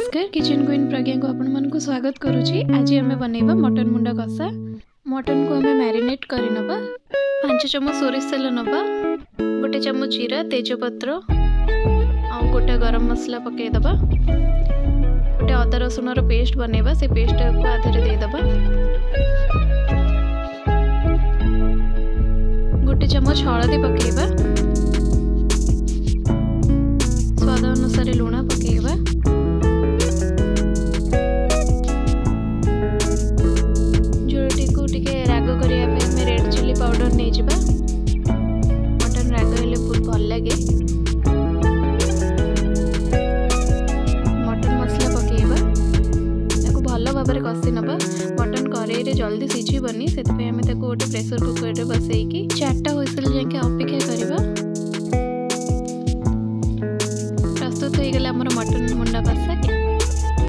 नमस्कार kitchen queen प्रज्ञा को आपण मन को स्वागत करुछि। आज आम बनैबा मटन मुंडा कषा। मटन को आम मैरिनेट कर नबा। 5 चम्मच सोरिष तेल नबा, 1 चम्मच जीरा तेजपत्र आ गोटे गरम मसला पकई दबा। गोटे अदा रसुण पेस्ट बनैबा, से पेस्ट को आधे दे दबा। 1 चम्मच हळदी पकईबा, स्वाद अनुसार लुण पकईबा। राग करने रेड चिली पाउडर नहीं जावा। मटन राग हेले बहुत भल लगे। मटन मसला पकेबा, ताको भल भाव में कषि नबा। मटन कड़ाई रे जल्दी सिझिबनी, से आम गोटे प्रेसर कुकर रे बसैकी 4टा हुइसल जाके अपेक्षा करबा।